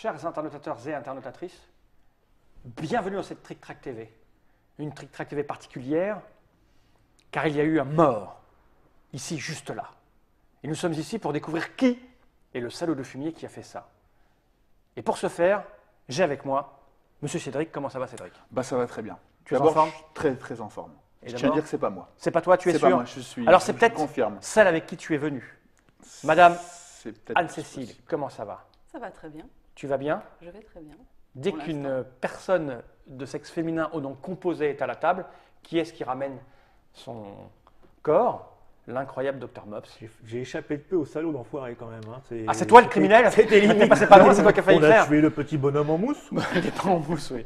Chers internautateurs et internautatrices, bienvenue dans cette Trick Track TV. Une Trick Track TV particulière, car il y a eu un mort, ici, juste là. Et nous sommes ici pour découvrir qui est le salaud de fumier qui a fait ça. Et pour ce faire, j'ai avec moi Monsieur Cédric. Comment ça va, Cédric? Bah ça va très bien. Tu es en forme? Je suis très très en forme. Et je tiens à d'abord dire que c'est pas moi. C'est pas toi, tu es sûr? C'est pas moi, je suis. Alors c'est je peut-être confirme. celle avec qui tu es venu. Madame C'est peut-être Anne-Cécile, possible. comment ça va? Ça va très bien, Tu vas bien? je vais très bien. Dès Pour qu'une l'instant. personne de sexe féminin au nom composé est à la table, qui est-ce qui ramène son corps? L'incroyable Dr Mops. J'ai échappé de peu au salaud d'enfoiré quand même. Hein. Ah, c'est toi le criminel? C'était limite. T'es pas loin, c'est toi qui as failli On le a faire. tué le petit bonhomme en mousse. Il est pas en mousse, oui.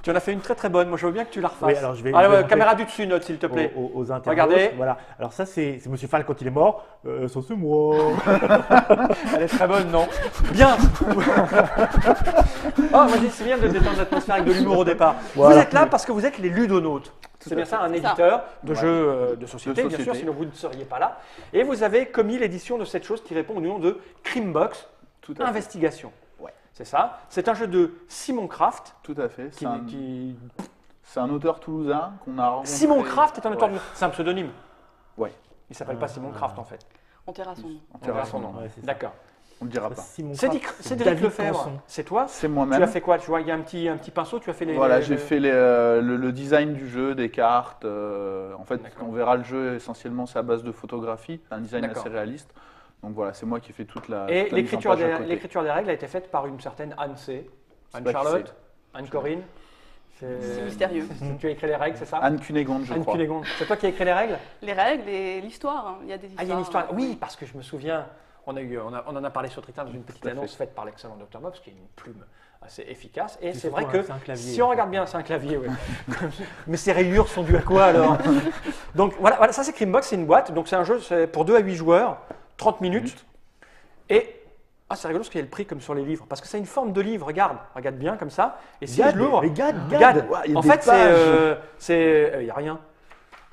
Tu en as fait une très très bonne. Moi, je veux bien que tu la refasses. Oui, alors je vais- Allez, je vais ouais, caméra du dessus, note, s'il te plaît. Aux internautes. Regardez. Voilà. Alors ça, c'est Monsieur Fall quand il est mort. Ça, c'est moi. Elle est très bonne, non? Bien. Oh, vas-y, c'est bien de détendre l'atmosphère avec de l'humour au départ. Voilà. Vous êtes là parce que vous êtes les ludonautes. C'est à bien fait. ça, un C'est ça. éditeur de Ouais. jeux de société, De bien sûr, société. sinon vous ne seriez pas là. Et vous avez commis l'édition de cette chose qui répond au nom de Crimebox Tout à fait. Investigation. Ouais. C'est ça. C'est un jeu de Simon Kraft. Tout à fait. Qui... C'est un auteur toulousain qu'on a rencontré. Simon Kraft est un auteur Ouais. de... C'est un pseudonyme. Ouais. Il s'appelle pas Simon Kraft en fait. On taira son nom. On On verra verra son nom. Ouais, c'est ça. D'accord. On ne dira pas. Simon Cédric, Kraft, c'est Cédric David Lefebvre, Canson. c'est toi? C'est Tu moi-même. as fait quoi? Tu vois, il y a un petit pinceau, tu as fait les... Voilà, les- j'ai fait le design du jeu, des cartes. En fait, D'accord. on verra le jeu essentiellement, c'est à base de photographie, un design D'accord. assez réaliste. Donc voilà, c'est moi qui ai fait toute la. Et toute la mise en l'écriture page à des, côté. l'écriture des règles a été faite par une certaine Anne C. C'est Anne pas qui Charlotte, Anne Corinne. C'est mystérieux. Tu as écrit les règles, c'est ça? Anne Cunégonde, je Anne crois. Cunégonde. C'est toi qui as écrit les règles? Les règles et l'histoire, hein. Il y a des histoires. Ah, il y a une histoire. Oui, parce que je me souviens, on en a parlé sur Twitter dans une petite Tout à fait. annonce faite par l'excellent Dr Mops, qui est une plume assez efficace. Et c'est surtout vrai que c'est un clavier. si on regarde bien, c'est un clavier, oui. Mais ces rayures sont dues à quoi alors? Donc voilà, ça c'est Crimebox, c'est une boîte. Donc c'est un jeu c'est pour 2 à 8 joueurs, 30 minutes. Et c'est rigolo parce qu'il y a le prix comme sur les livres. Parce que c'est une forme de livre, regarde bien comme ça. Et si je l'ouvre, Regarde. regarde, Ouais, il y a en des fait pages. il n'y a rien.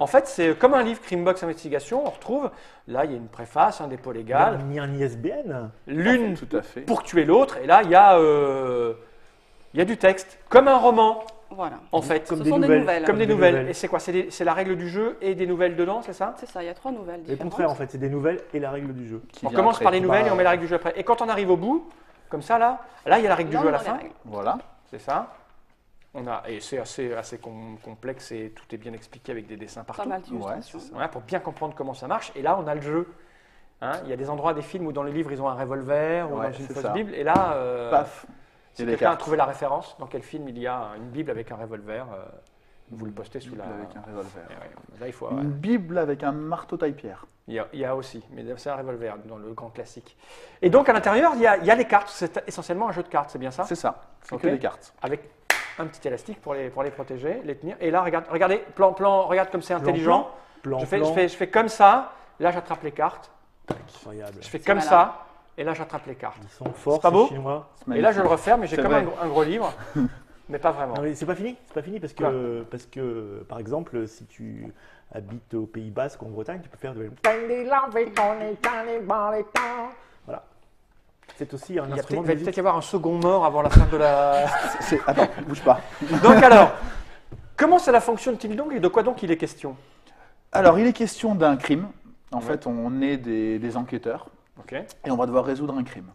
En fait, c'est comme un livre Crimebox Investigation. On retrouve, là, il y a une préface, un dépôt légal, Ni un ISBN. l'une Tout à fait. pour tuer l'autre. Et là, il y a du texte, comme un roman, Voilà. en fait. Comme Ce des sont des nouvelles. nouvelles. Comme des des nouvelles. nouvelles. Et c'est quoi? C'est la règle du jeu et des nouvelles dedans, c'est ça? C'est ça, il y a 3 nouvelles Le différentes. contraire, en fait, c'est des nouvelles et la règle du jeu. Qui On vient commence après. par les nouvelles et on Bah, met la règle du jeu après. Et quand on arrive au bout, comme ça, là, il y a la règle du Là, jeu à on la a les fin. règles. Voilà. C'est ça. Et c'est assez complexe et tout est bien expliqué avec des dessins partout. Pas mal d'illustrations. c'est ça. Voilà, pour bien comprendre comment ça marche. Et là, on a le jeu. Hein, il y a des endroits des films où dans les livres, ils ont un revolver ou Ouais, dans une c'est fausse ça. Bible. Et là, Paf. si Il y a des quelqu'un a cartes. trouvé la référence, dans quel film il y a une Bible avec un revolver, vous le postez sous Bible la... avec un revolver. Et ouais, là, il faut... Une Bible avec un marteau taille-pierre. Il y a aussi, mais c'est un revolver dans le grand classique. Et donc, à l'intérieur, il y a les cartes. C'est essentiellement un jeu de cartes, c'est bien ça? C'est ça. C'est Ok. que des cartes. Avec un petit élastique pour les protéger, les tenir. Et là, regardez, plan, regarde comme c'est intelligent. Plan, Je fais comme ça, là j'attrape les cartes. Incroyable. Je fais C'est comme malin. ça, et là j'attrape les cartes. Ils sont forts, C'est pas ces beau Chinois. C'est Et là je le magnifique. referme, et j'ai C'est comme vrai. un gros livre, mais pas vraiment. Non, mais c'est pas fini. C'est pas fini parce que, par exemple, si tu habites au Pays Basque ou en Bretagne, tu peux faire de. Voilà. C'est aussi un Il instrument va de musique. peut-être y avoir un second mort avant la fin de la... Attends, bouge pas. Donc alors, comment cela fonctionne-t-il donc et de quoi donc il est question? Alors, il est question d'un crime. En Ouais. fait, on est des enquêteurs Ok. et on va devoir résoudre un crime.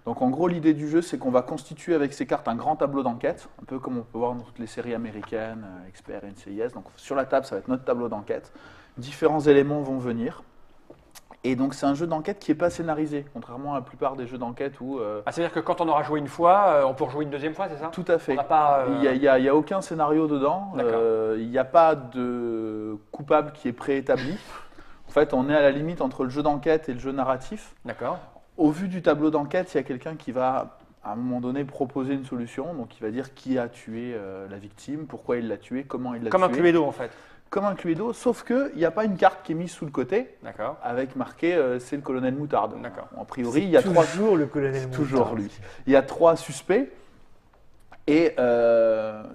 Donc, en gros, l'idée du jeu, c'est qu'on va constituer avec ces cartes un grand tableau d'enquête, un peu comme on peut voir dans toutes les séries américaines, Expert, NCIS. Donc, sur la table, ça va être notre tableau d'enquête. Différents éléments vont venir. Et donc, c'est un jeu d'enquête qui n'est pas scénarisé, contrairement à la plupart des jeux d'enquête où. Ah, c'est-à-dire que quand on aura joué une fois, on peut rejouer une deuxième fois, c'est ça? Tout à fait. On n'a pas... Il n'y a aucun scénario dedans. D'accord. Il n'y a pas de coupable qui est préétabli. En fait, on est à la limite entre le jeu d'enquête et le jeu narratif. D'accord. Au vu du tableau d'enquête, il y a quelqu'un qui va, à un moment donné, proposer une solution. Donc, il va dire qui a tué la victime, pourquoi il l'a tué, comment il l'a tué. Comme un Cluedo en fait. Comme un Cluedo, sauf qu'il n'y a pas une carte qui est mise sous le côté D'accord. avec marqué c'est le colonel Moutarde. D'accord. A priori, il y a toujours le colonel toujours Moutarde. lui. Il y a 3 suspects. Et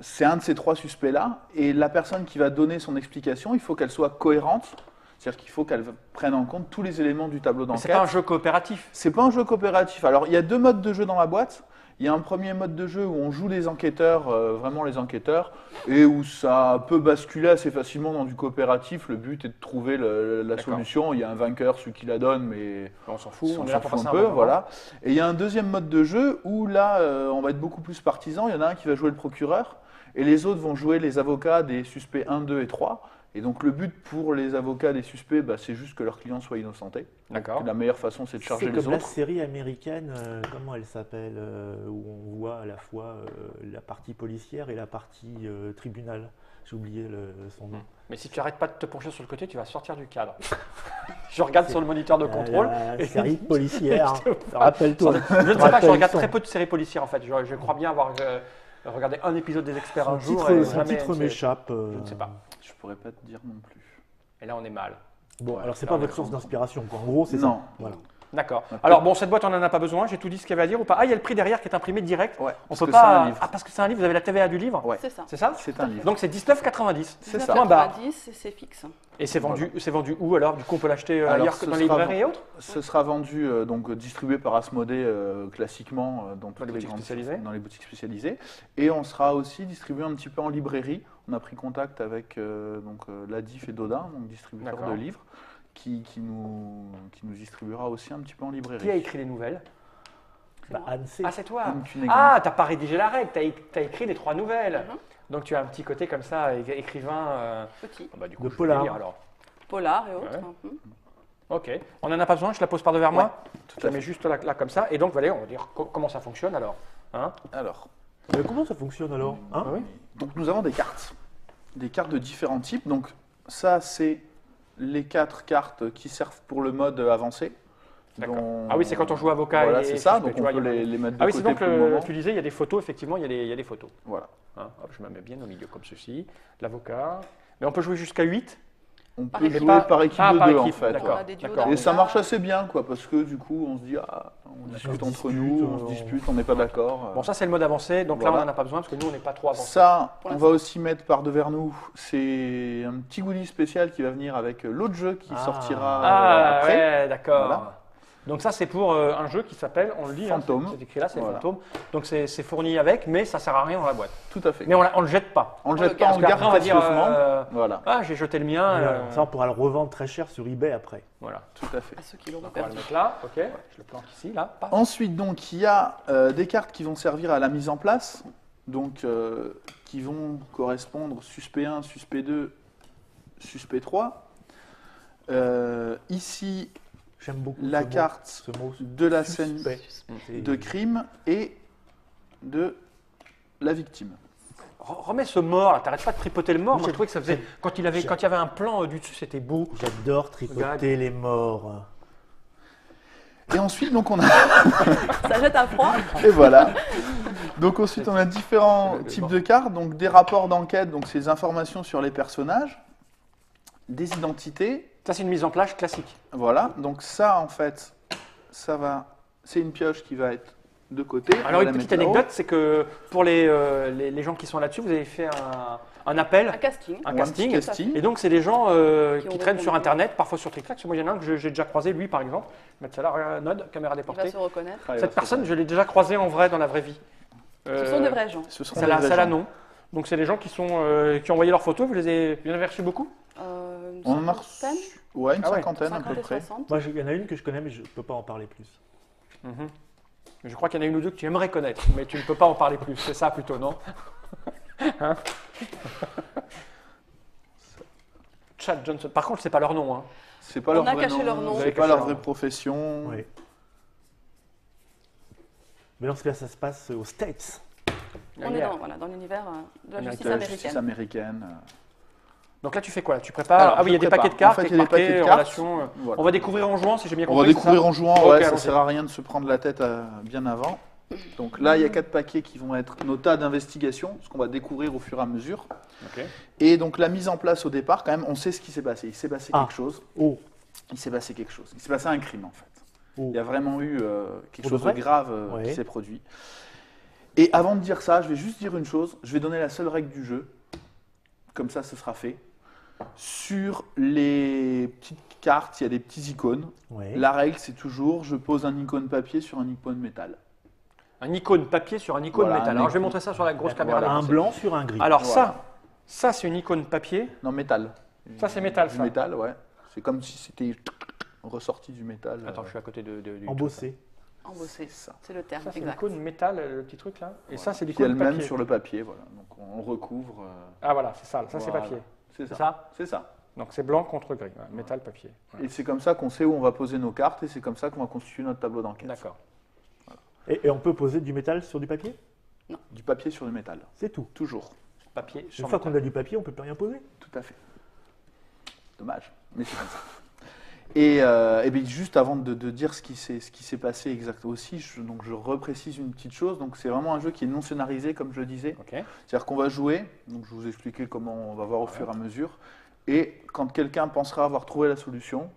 c'est un de ces 3 suspects-là. Et la personne qui va donner son explication, il faut qu'elle soit cohérente. C'est-à-dire qu'il faut qu'elle prenne en compte tous les éléments du tableau Mais c'est d'enquête. pas un jeu coopératif. C'est pas un jeu coopératif. Alors, il y a 2 modes de jeu dans la boîte. Il y a un premier mode de jeu où on joue les enquêteurs, vraiment les enquêteurs, et où ça peut basculer assez facilement dans du coopératif. Le but est de trouver la D'accord. solution. Il y a un vainqueur, celui qui la donne, mais On s'en fout, on on est s'en là pour fout passer un un peu, bon moment. voilà. Et il y a un deuxième mode de jeu où là, on va être beaucoup plus partisan. Il y en a un qui va jouer le procureur, et les autres vont jouer les avocats des suspects 1, 2 et 3. Et donc le but pour les avocats des suspects, c'est juste que leurs clients soient innocentés. D'accord. La meilleure façon, c'est de charger C'est les comme la autres. série américaine, comment elle s'appelle, où on voit à la fois la partie policière et la partie tribunal. J'ai oublié son nom. Mais si tu arrêtes pas de te pencher sur le côté, tu vas sortir du cadre. Je regarde sur le moniteur de contrôle. La série policière, rappelle-toi. Je ne sais pas, je Rappelle regarde son- très peu de séries policières en fait. Je crois bien avoir regardé un épisode des experts Son un jour. titre, et son jamais titre une série. m'échappe. Je ne sais pas. Je pourrais pas te dire non plus. Et là, on est mal. Bon, Ouais, alors c'est là, pas on votre est source con. d'inspiration, quoi. En gros, c'est Non. ça. Voilà. D'accord. Après- Alors bon, cette boîte, on n'en a pas besoin. J'ai tout dit ce qu'il y avait à dire ou pas? Ah, il y a le prix derrière qui est imprimé direct. Ouais, On parce peut que pas. c'est un livre. Ah, parce que c'est un livre. Vous avez la TVA du livre. Ouais. C'est ça. C'est ça? C'est un livre. Donc c'est 19,90. C'est ça. Point barre. 19,90 et c'est fixe. Et c'est vendu où alors? Du coup, on peut l'acheter Alors, ailleurs que ce dans les sera librairies et autres? Ce sera vendu, donc distribué par Asmodée classiquement dans toutes les boutiques grandes- spécialisées. dans les boutiques spécialisées. Et on sera aussi distribué un petit peu en librairie. On a pris contact avec l'Adif et Dodin, donc distributeurs D'accord. de livres, qui nous distribuera aussi un petit peu en librairie. Qui a écrit les nouvelles? Bah, Anne C. Ah, c'est toi. Anne Cunégan. Ah, t'as pas rédigé la règle, t'as écrit les 3 nouvelles. Mhm. Donc tu as un petit côté comme ça, écrivain. Petit. Du coup, De je vais polar. lire, alors. Polar et autres. Ouais. Mhm. Ok. On n'en a pas besoin, je la pose par devers moi. Tout Je la à mets fait. juste là comme ça. Et donc, voilà, on va dire comment ça fonctionne alors. Hein? Alors, Comment ça fonctionne alors hein Oui. donc nous avons des cartes de différents types. Donc ça, c'est les 4 cartes qui servent pour le mode avancé. D'accord. dont- Ah oui, c'est quand on joue avocat Voilà, et c'est ça. suspect, Donc tu on vois, peut il y a- les mettre de Ah oui, côté c'est donc, pour le moment. tu disais, il y a des photos, effectivement, il y a des photos. Voilà. Hein, hop, je me mets bien au milieu comme ceci. L'avocat. Mais on peut jouer jusqu'à 8. On Par peut équipe. jouer Pas- par équipe Ah, de par 2 en équipe, fait. d'accord. On a des duos d'accord. Et d'avocats. ça marche assez bien, quoi, parce que du coup, on se dit, on discute on entre discute, nous, on on- se dispute, on n'est pas d'accord. Bon, ça, c'est le mode avancé. Donc là, Voilà. on n'en a pas besoin parce que nous, on n'est pas trop avancé. Ça, Pour on l'instant. va aussi mettre par devers nous, c'est un petit goodie spécial qui va venir avec l'autre jeu qui Ah. sortira Ah, après. ouais, d'accord. Voilà. Donc ça, c'est pour un jeu qui s'appelle, on le dit, hein, Fantôme. c'est écrit là, c'est Voilà. Fantôme. Donc c'est fourni avec, mais ça sert à rien dans la boîte. Tout à fait. Mais on le jette pas. On le On le jette pas, on garde. le Parce garde qu'après, on va dire, précieusement. Voilà, ah, j'ai jeté le mien. Ça, on pourra le revendre très cher sur eBay après. Voilà. tout à fait. À ceux qui l'auront Donc on va le perdu. mettre là, ok. Je le planque ici, là. Paf. Ensuite, donc, il y a des cartes qui vont servir à la mise en place, donc qui vont correspondre suspect 1, suspect 2, suspect 3. Ici, J'aime beaucoup la ce mot, carte ce mot. de la scène Suspect. C'est- de crime et de la victime. Remets ce mort là, t'arrêtes pas de tripoter le mort. Moi, je trouvais que ça faisait. Quand il y avait un plan du dessus, c'était beau. J'adore tripoter Regarde. les morts. Et ensuite, donc, on a. Ça jette à froid. Et voilà. Donc ensuite, on a différents Le types bord. de cartes, donc des rapports d'enquête, donc ces informations sur les personnages, des identités, Ça, c'est une mise en place classique. voilà. Donc ça, en fait, c'est une pioche qui va être de côté. On Alors, va une la petite mettre là-haut. anecdote, c'est que pour les gens qui sont là-dessus, vous avez fait un appel, Un casting. un Ouais, casting. petit casting. Et donc, c'est des gens Qui qui ont traînent sur répondu. Internet, parfois sur TikTok. Moi, il y en a un que j'ai déjà croisé, lui, par exemple. Mettre ça là, regarde, Node, caméra Il va déportée. se reconnaître. Ah, il va Cette se personne, reconnaître. je l'ai déjà croisé en vrai dans la vraie vie. Ce sont des vrais gens. Ce sont Ça des l'a vrais gens. non. Donc, c'est des gens qui ont envoyé leurs photos. Vous en avez reçu beaucoup? Une On en a cinquantaine, reçu ouais, une Ah ouais. cinquantaine à 50 peu et près. 60. Moi, il y en a une que je connais, mais je ne peux pas en parler plus. Mhm. Je crois qu'il y en a une ou deux que tu aimerais connaître, mais tu ne peux pas en parler plus. C'est ça plutôt, non? Hein? Chad Johnson. Par contre, c'est pas leur nom. Hein. C'est pas On leur a vrai caché nom, leur nom. Vous c'est avez pas caché leur leur vraie nom. profession. Oui. Mais dans ce cas, ça se passe aux States. On est dans l'univers de la justice La américaine. justice américaine. Donc là, tu fais quoi là? Tu prépares? Alors, Ah oui, il y a je des paquets de prépare. cartes En fait, avec il y a des marqué paquets de en cartes. relation. Voilà. On va découvrir en jouant, si j'ai bien On compris. va découvrir en jouant, Ok, ouais, ça allons-y. sert à rien de se prendre la tête bien avant. Donc là, il y a 4 paquets qui vont être nos tas d'investigation, ce qu'on va découvrir au fur et à mesure. Ok. Et donc la mise en place au départ, quand même, on sait ce qui s'est passé. Il s'est passé Ah. quelque chose. Oh, Il s'est passé quelque chose. Il s'est passé un crime, en fait. oh. Il y a vraiment eu quelque Pour de chose de vrai grave Ouais. qui s'est produit. Et avant de dire ça, je vais juste dire une chose. Je vais donner la seule règle du jeu. Comme ça, ce sera fait. Sur les petites cartes, il y a des petits icônes. Ouais. La règle, c'est toujours, je pose un icône papier sur un icône métal. Un icône papier sur un icône Voilà, métal. un Alors je vais icône. montrer ça sur la grosse D'accord, caméra. voilà. là, Un c'est- blanc sur un gris. Alors Voilà. ça c'est une icône papier. Non, métal. Ça, c'est métal, Du ça. métal, ouais. C'est comme si c'était ressorti du métal. Attends, je suis à côté du. Embossé. Embossé, ça. c'est le terme Ça c'est exact. l'icône métal, le petit truc là. Et ça c'est Qui l'icône elle-même papier. sur le papier, voilà. Donc on le recouvre. Ah voilà, c'est ça. Ça c'est voilà. papier. C'est C'est ça. ça. C'est ça. Donc c'est blanc contre gris. Ouais, métal, papier. Ouais. Et c'est comme ça qu'on sait où on va poser nos cartes et c'est comme ça qu'on va constituer notre tableau d'enquête. D'accord. Et on peut poser du métal sur du papier? Du papier sur du métal. C'est tout. Toujours. Papier sur Une fois métal. qu'on a du papier, on peut plus rien poser. Tout à fait. Dommage, mais c'est comme ça. Et bien juste avant de dire ce qui s'est passé exactement aussi, donc je reprécise une petite chose. Donc c'est vraiment un jeu qui est non scénarisé, comme je le disais. Ok. C'est-à-dire qu'on va jouer, donc je vais vous expliquer comment on va voir au fur et à mesure. Et quand quelqu'un pensera avoir trouvé la solution,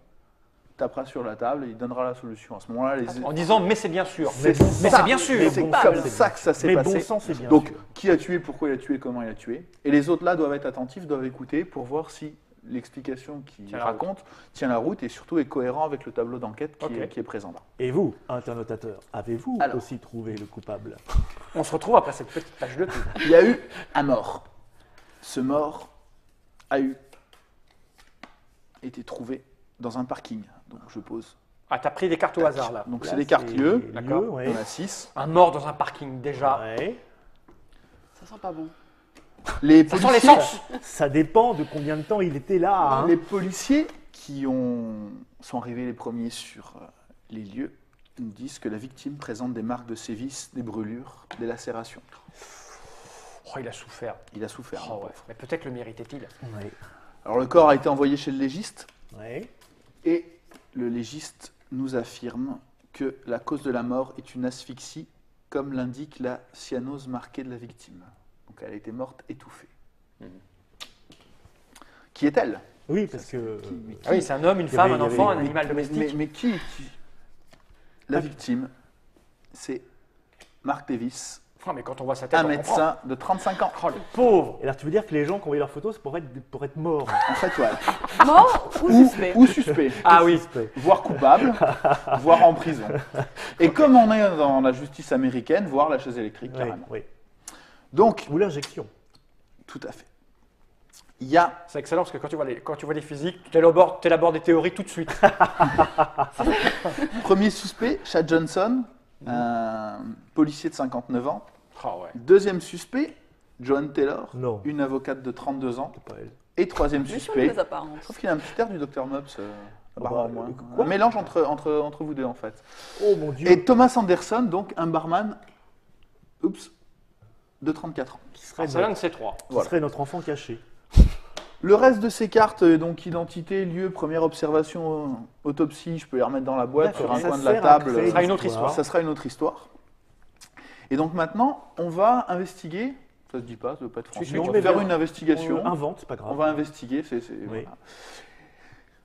tapera sur la table et il donnera la solution. À ce moment-là, En disant mais c'est bien sûr. c'est Mais ça, c'est bien sûr. c'est bon comme sens, c'est ça que ça s'est Mais passé. bon sens, c'est bien Donc, sûr. qui a tué, pourquoi il a tué, comment il a tué. Et les autres là doivent être attentifs, doivent écouter pour voir si l'explication qu'il Tient la raconte tient la route et surtout est cohérent avec le tableau d'enquête Ok. qui est présent là. Et vous, internotateur, avez-vous Alors. aussi trouvé le coupable? On se retrouve après cette petite page de pub. Il y a eu un mort. Ce mort a été trouvé dans un parking. Donc je pose. Ah, t'as pris des cartes au hasard là. Donc Là, c'est des cartes lieux. D'accord. lieux, ouais. Il y en a 6. Un mort dans un parking déjà. Ouais. Ça sent pas bon. Les Ça sent policiers, l'essence. Ça dépend de combien de temps il était là. Hein. les policiers qui sont arrivés les premiers sur les lieux nous disent que la victime présente des marques de sévices, des brûlures, des lacérations. Oh, il a souffert. Il a souffert. Oh, ouais. Mais peut-être le méritait-il. Ouais. Alors le corps a été envoyé chez le légiste Ouais. et le légiste nous affirme que la cause de la mort est une asphyxie, comme l'indique la cyanose marquée de la victime. Donc elle a été morte étouffée. Qui est-elle? Oui, parce que. Ah oui, c'est un homme, une Il y femme, avait- un il y enfant, avait- un animal domestique. Mais qui La victime, c'est Mark Davis, Oh, mais quand on voit sa tête, un on médecin de 35 ans. comprend. Oh, le pauvre. Et alors, tu veux dire que les gens qui ont envoyé leurs photos, c'est pour être morts? En fait, ouais. Mort ou suspect? Ou suspect, Ah oui. Suspect. voire coupable, voire en prison. Et comme on est dans la justice américaine, voire la chaise électrique, Oui, carrément. oui. Donc, Ou l'injection. tout à fait. Il y a C'est excellent parce que quand tu vois les physiques, tu élabores des théories tout de suite. premier suspect, Chad Johnson, un policier de 59 ans. Oh, ouais. Deuxième suspect, Joan Taylor, Non. une avocate de 32 ans. C'est pas elle. Et troisième Méchant suspect, les apparences. je trouve qu'il a un petit air du Dr Mops, apparemment, bah, moins. quoi Un mélange entre vous deux en fait. Oh mon Dieu. Et Thomas Anderson, donc un barman, de 34 ans. Qui serait, Alors, c'est l'un de ces trois. qui serait notre enfant caché. Le reste de ces cartes, donc identité, lieu, première observation, autopsie, je peux les remettre dans la boîte sur D'accord, un ça coin de la sert à table. créer Ça sera une autre histoire. Ça sera une autre histoire. Et donc maintenant, on va investiguer. Ça se dit pas, ça ne veut pas être français. si, On tu va peux faire bien. une investigation. On invente, c'est pas grave. On va investiguer. Oui.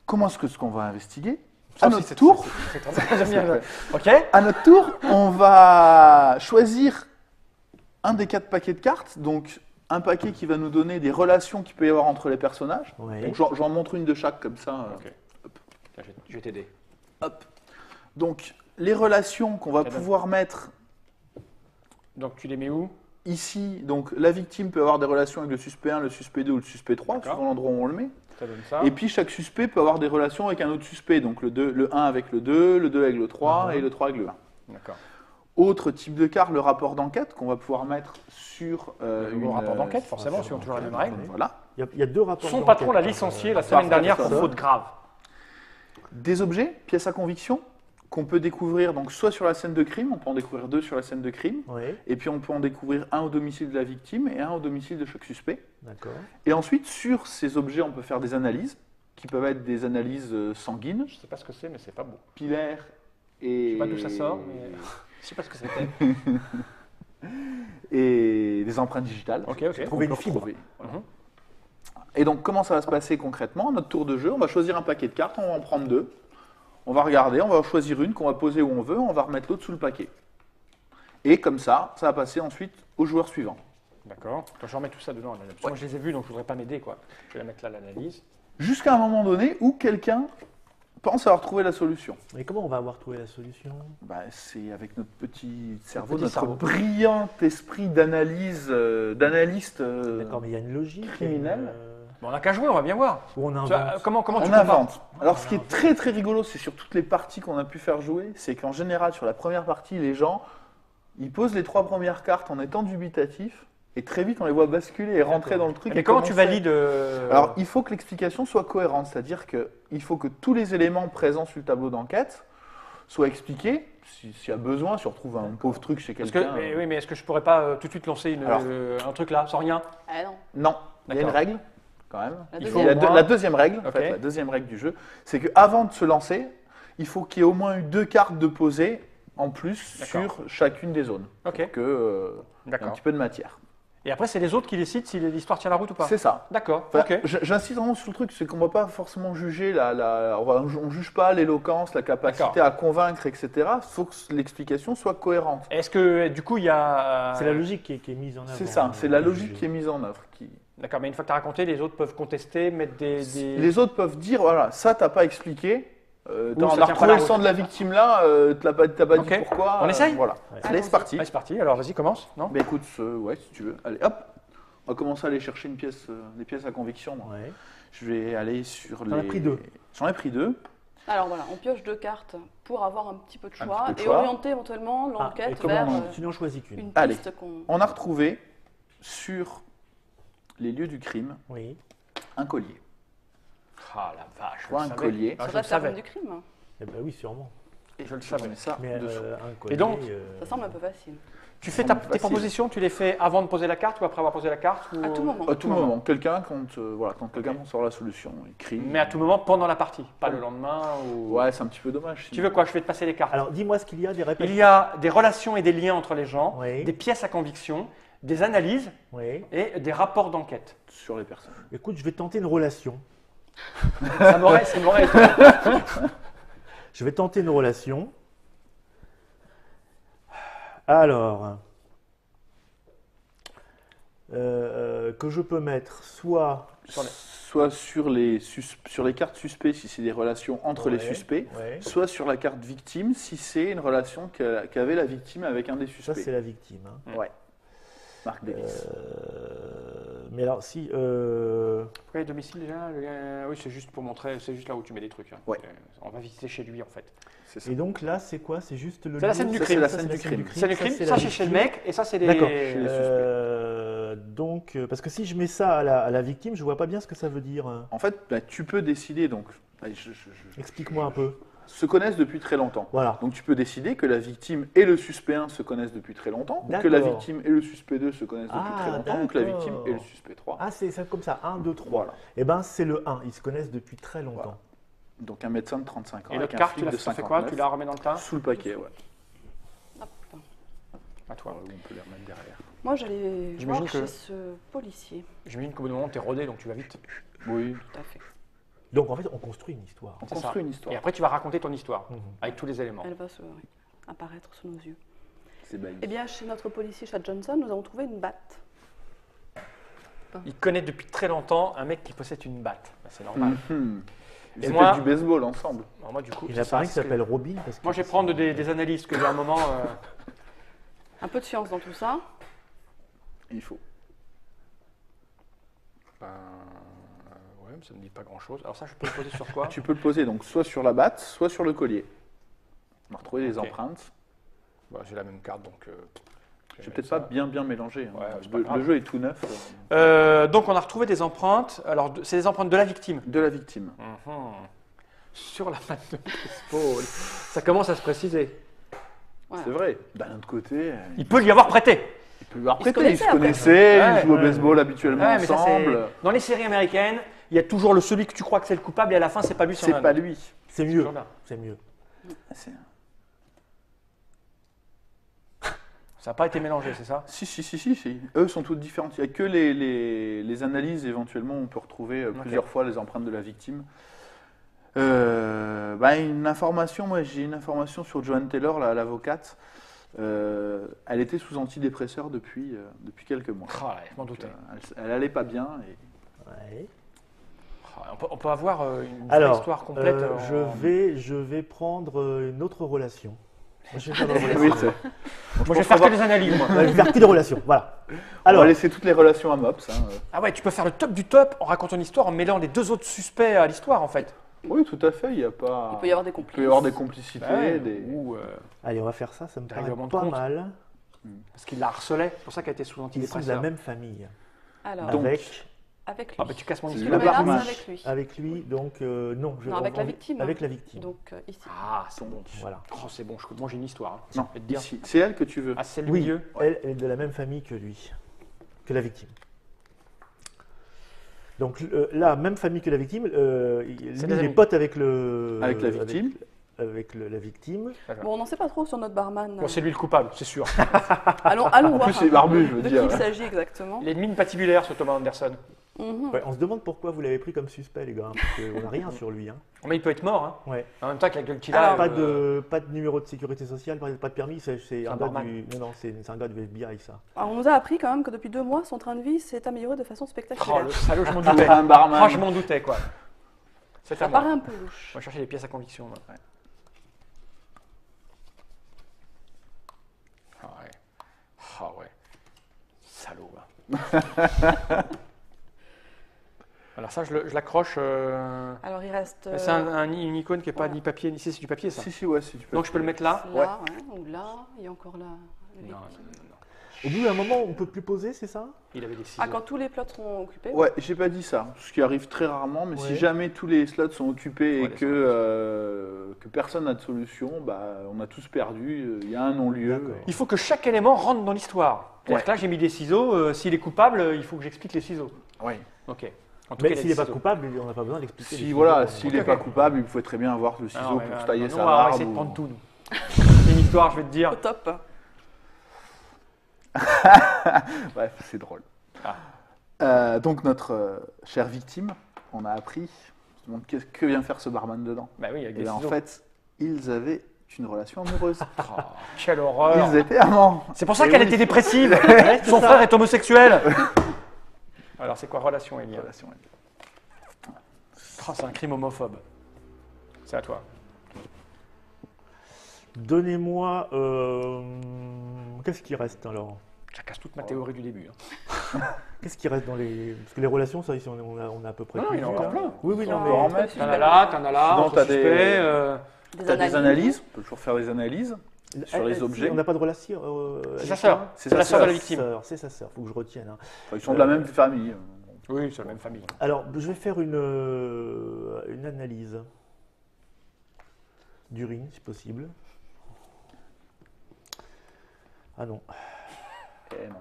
Comment est-ce qu'on va investiguer Sauf À si notre c'est- tour, c'est très bien. J'aime bien. Ok. à notre tour, on va choisir un des 4 paquets de cartes. Donc un paquet qui va nous donner des relations qu'il peut y avoir entre les personnages. Ouais. Donc j'en montre une de chaque comme ça. Ok. Tiens, je vais t'aider. Hop. Donc les relations qu'on va Très bien. pouvoir mettre Donc tu les mets où? ici, donc la victime peut avoir des relations avec le suspect 1, le suspect 2 ou le suspect 3, D'accord. suivant l'endroit où on le met. Ça donne ça. Et puis chaque suspect peut avoir des relations avec un autre suspect, donc le 1 avec le 2 avec le 3 et le 3 avec le 1. D'accord. Autre type de carte, le rapport d'enquête qu'on va pouvoir mettre sur Le rapport d'enquête, forcément, suivant toujours la même règle. Voilà. Il y a deux rapports. Son d'enquête, patron l'a hein, licencié la parfait, semaine dernière ça. pour faute grave. Des objets, pièces à conviction, qu'on peut découvrir donc soit sur la scène de crime, on peut en découvrir 2 sur la scène de crime, Ouais, et puis on peut en découvrir un au domicile de la victime et un au domicile de chaque suspect. d'accord. Et ensuite, sur ces objets, on peut faire des analyses, qui peuvent être des analyses sanguines, Je sais pas ce que c'est, mais c'est pas beau. pilaires et... Je sais pas d'où ça sort, mais je sais pas ce que c'était. et des empreintes digitales. Ok, ok. qu'on Trouver peut une fibre. retrouver. Mhm. Et donc, comment ça va se passer concrètement? Notre tour de jeu, on va choisir un paquet de cartes, on va en prendre 2. On va regarder, on va en choisir une qu'on va poser où on veut, on va remettre l'autre sous le paquet. Et comme ça va passer ensuite au joueur suivant. D'accord. Quand je remets tout ça dedans, là, parce que moi je les ai vus, donc je voudrais pas m'aider, quoi. Je vais la mettre là, l'analyse. Jusqu'à un moment donné où quelqu'un pense avoir trouvé la solution. Mais comment on va avoir trouvé la solution? Bah, c'est avec notre petit cerveau, petit notre cerveau. brillant esprit d'analyse, d'analyste. D'accord, mais il y a une logique. criminel. Bon, on n'a qu'à jouer, on va bien voir. Ou on Tu vois, invente. comment tu On compares invente. Alors, ce qui est très très rigolo, c'est sur toutes les parties qu'on a pu faire jouer, c'est qu'en général, sur la première partie, les gens, ils posent les 3 premières cartes en étant dubitatifs, et très vite, on les voit basculer et rentrer dans le truc. Mais et comment tu commencer. valides Alors, il faut que l'explication soit cohérente, c'est-à-dire qu'il faut que tous les éléments présents sur le tableau d'enquête soient expliqués. S'il y a besoin, si on retrouve un pauvre truc chez Parce quelqu'un. que, oui, mais est-ce que je pourrais pas tout de suite lancer Alors. un truc là, sans rien? Ah non. Non, il y a une D'accord. règle, quand même. La Il faut deuxième. la deuxième règle, en Ok. fait, la deuxième règle du jeu, c'est qu'avant de se lancer, il faut qu'il y ait au moins eu 2 cartes de posées en plus D'accord. sur chacune des zones. Ok, Pour que, il y ait un d'accord. petit peu de matière. Et après, c'est les autres qui décident si l'histoire tient la route ou pas? C'est ça. D'accord, Enfin, ok. J'insiste vraiment sur le truc, c'est qu'on ne va pas forcément juger, on juge pas l'éloquence, la capacité D'accord. à convaincre, etc. Il faut que l'explication soit cohérente. Est-ce que du coup, il y a. C'est la logique qui est mise en avant. C'est ça, c'est la logique qui est mise en œuvre. D'accord, mais une fois que tu as raconté, les autres peuvent contester, mettre des. Les autres peuvent dire, voilà, ça t'as pas expliqué, ça on tient a pas la retrouvé le route. sang de la victime là, t'as pas Ok. dit pourquoi. On essaye Voilà. Ouais. Allez, c'est parti. Allez, c'est parti, alors vas-y, commence, non? Ben écoute, ouais, si tu veux. Allez, hop. On va commencer à aller chercher une pièce, des pièces à conviction. moi. Ouais. Je vais aller sur les. T'en as pris 2. J'en ai pris 2. Alors voilà, on pioche 2 cartes pour avoir un petit peu de Un choix petit peu de et choix. orienter éventuellement Ah, et l'enquête comment vers tu n'en choisis qu'une? une Allez. piste qu'on. On a retrouvé sur les lieux du crime Oui. un collier. Ah la vache, Tu vois, un collier. Ah, Ça je va le être la savais. du crime. Eh ben oui, sûrement. Je le Je savais. mets ça Mais dessous. un collier. donc, Ça semble un peu facile. Tu fais semble tes facile. propositions, tu les fais avant de poser la carte ou après avoir posé la carte ou... À tout moment. À tout moment. Quelqu'un, quand quelqu'un sort la solution, il crie. Mais à tout moment pendant la partie, pas le lendemain ou... Ouais, c'est un petit peu dommage. Tu veux quoi? Je vais te passer les cartes. Alors, dis-moi ce qu'il y a des Il répétitions. y a des relations et des liens entre les gens, Oui. des pièces à conviction, des analyses Oui. et des rapports d'enquête. Sur les personnes. Écoute, je vais tenter une relation. Ça m'aurait été. Je vais tenter une relation. Alors, que je peux mettre soit Sur les- Soit sur les cartes suspects si c'est des relations entre les Ouais, suspects, ouais. soit sur la carte victime si c'est une relation qu'avait la victime avec un des Ça, suspects. c'est la victime. hein. Ouais. Marc Davis. Mais alors, si. Pourquoi les domiciles déjà Oui, c'est juste pour montrer, c'est juste là où tu mets des trucs. hein. Ouais. On va visiter chez lui en fait. C'est ça. Et donc là, c'est quoi? C'est juste le. C'est la lieu scène du Ça, crime. c'est la Ça, scène du crime. C'est du crime, c'est ça la c'est chez le victime. mec et ça c'est les... D'accord. les suspects. Donc, parce que si je mets ça à la victime, je vois pas bien ce que ça veut dire. En fait, bah, tu peux décider donc. Allez, Explique-moi un peu. Se connaissent depuis très longtemps. Voilà. Donc tu peux décider que la victime et le suspect 1 se connaissent depuis très longtemps, ou que la D'accord. victime et le suspect 2 se connaissent depuis Ah, très longtemps, ou que la d'accord. victime et le suspect 3. Ah, c'est ça comme ça. 1, 2, 3. Voilà. Eh ben, c'est le 1. Ils se connaissent depuis très longtemps. Voilà. Donc un médecin de 35 ans. Et avec l'autre un carte, flic tu la de fais quoi? 59, Tu la remets dans le tas? Sous le paquet, ouais. Hop. À toi. On peut les remettre derrière. Moi, j'allais J'imagine voir que- chez ce policier. J'imagine qu'au bout d'un moment, t'es rodé, donc tu vas vite. Oui. Tout à fait. Donc, en fait, on construit une histoire. On C'est construit ça. une histoire. Et après, tu vas raconter ton histoire Mhm. avec tous les éléments. Elle va apparaître sous nos yeux. C'est bailli. Eh bien, chez notre policier Chad Johnson, nous avons trouvé une batte. Il connaît depuis très longtemps un mec qui possède une batte. Bah, c'est normal. Mhm. Ils Et ont moi- fait du baseball ensemble. Alors moi, du coup, Il c'est a ça, pareil qui c'est ce que- s'appelle Robin. Parce que Moi, je vais prendre des analyses que j'ai à un moment. Un peu de science dans tout ça. Il faut. Ouais, mais ça ne me dit pas grand-chose. Alors ça, je peux le poser sur quoi? Tu peux le poser donc soit sur la batte, soit sur le collier. On va retrouver les Ok. empreintes. Bah, j'ai la même carte, donc... Je vais peut-être pas bien mélangé. hein. Ouais, c'est pas Le grave. jeu est tout neuf. Donc, on a retrouvé des empreintes. Alors, c'est des empreintes de la victime. De la victime. Sur la batte de baseball. Ça commence à se préciser. Voilà. C'est vrai. D'un autre côté, Il peut lui avoir prêté. il peut lui avoir Ils se prêté. Ils se connaissaient connaissaient, après. ils jouent au Ouais. baseball habituellement Ouais, mais ça, c'est- ensemble. Dans les séries américaines, il y a toujours le celui que tu crois que c'est le coupable et à la fin, c'est pas lui. C'est pas lui. c'est mieux. toujours bien. C'est mieux. C'est- Ça n'a pas été mélangé, c'est ça? Si. Eux sont toutes différentes. Il n'y a que les analyses, éventuellement, on peut retrouver plusieurs fois les empreintes de la victime. Une information, moi j'ai une information sur Joanne Taylor, l'avocate. Elle était sous antidépresseur depuis quelques mois. Ah, là, je m'en doutais. Elle allait pas bien. Et... Ouais. Ah, On peut avoir une vraie Alors, histoire complète. je vais prendre une autre relation. Moi, je vais faire, Oui, c'est- Moi, je vais faire que des analyses, moi. je vais faire que des relations. Voilà. On Alors, va laisser toutes les relations à Mops. Hein. Ah ouais, tu peux faire le top du top en racontant une histoire, en mêlant les deux autres suspects à l'histoire, en fait. Oui, tout à fait. Il y a pas. Il peut y avoir des Il complices. peut y avoir des complicités. Bah ouais, des... ou, allez, on va faire ça. Ça me Des paraît règlements de pas compte. mal. parce qu'il la harcelait, c'est pour ça qu'elle était sous Ils sont de antidépresseur. la même famille. Alors, Donc, Avec avec lui. Ah bah tu casses mon C'est Ce histoire. le là, barman. c'est avec lui. Avec lui, donc non. Non, avec la victime. Avec la victime. Donc, ici. Ah, c'est bon. Voilà. Oh, c'est bon, moi j'ai une histoire. Hein. Non, Je vais te dire. ici. C'est elle que tu veux. Ah, c'est le Oui, milieu. elle est de la même famille que lui, que la victime. Donc là, même famille que la victime, lui, des il est amis. pote avec le. Avec la victime. La victime. Bon, on n'en sait pas trop sur notre barman. Bon, c'est lui le coupable, c'est sûr. Allons voir plus, c'est barbu, je veux de dire. qui il s'agit exactement. Il a une mine patibulaire, ce Thomas Anderson. Mhm. Ouais, on se demande pourquoi vous l'avez pris comme suspect, les gars, parce qu'on n'a rien sur lui. Hein. Mais il peut être mort. Hein. Ouais. En même temps, avec la gueule qu'il a. Alors, Pas de numéro de sécurité sociale, pas de permis, c'est un un gars barman. du. Non, c'est un gars du FBI, ça. Alors, on nous a appris quand même que depuis 2 mois, son train de vie s'est amélioré de façon Oh, spectaculaire. le salaud, je m'en Pour doutais. un barman. Oh, je m'en doutais, quoi. C'est à Ça moi. paraît un peu louche. On va chercher les pièces à conviction. Moi. Ouais. Ah ouais. Ah ouais. Salaud. Hein. Alors ça, je l'accroche. Alors, il reste. C'est une icône qui n'est pas voilà. ni papier, ni c'est du papier, ça. Si, ouais, si tu peux. Donc je peux le mettre là. Là, ouais, ou là, il y a encore là. Non. Au bout d'un moment, on peut plus poser, c'est ça? Il avait des ciseaux. Ah, quand tous les plots seront occupés. Ouais, j'ai pas dit ça, ce qui arrive très rarement, mais Ouais. si jamais tous les slots sont occupés Ouais, et les que personne n'a de solution, bah, on a tous perdu, il y a un non-lieu. D'accord. Il faut que chaque élément rentre dans l'histoire. C'est-à-dire Ouais. que là, j'ai mis des ciseaux. S'il est coupable, il faut que j'explique les ciseaux. Ouais. Ok. En tout Mais cas, il a s'il des n'est pas ciseaux. coupable, on n'a pas besoin d'expliquer. les Si ciseaux. voilà, s'il n'est Ok, pas ok. coupable, il pouvait très bien avoir le ciseau Ah non, mais, pour se tailler non, sa on va barbe. essayer de ou- prendre tout, nous. C'est une histoire, je vais te dire. Au top. Bref, c'est drôle. Ah. Donc notre chère victime, on a appris, on se demande que vient faire ce barman dedans. Bah oui, avec Et des bien, en ciseaux. fait, ils avaient une relation amoureuse. Oh, quelle horreur. Ils étaient amants. C'est pour ça Et qu'elle oui. était dépressive. Ouais, c'est Son ça. frère est homosexuel. Alors, c'est quoi relation, Elia? Relation. Oh, c'est un crime homophobe. C'est à toi. Donnez-moi. Qu'est-ce qui reste alors? Ça casse toute ma théorie du début. Hein. Qu'est-ce qui reste dans les. Parce que les relations, ça, ici, on a à peu près. Non, tout il y en a vu, encore là. plein. Oui, oui, non, Ah, On va en mais. mettre. T'en as là, Sinon, entre t'as des- suspects, Tu as des analyses, on peut toujours faire des analyses. Sur les si objets. On n'a pas de relation. C'est sa sœur. C'est C'est sa la sœur de la sœur. victime. C'est sa sœur, faut que je retienne. Hein. Enfin, ils sont de la même famille. Oui, c'est la même famille. Alors, je vais faire une analyse d'urine, si possible. Ah non. Eh non.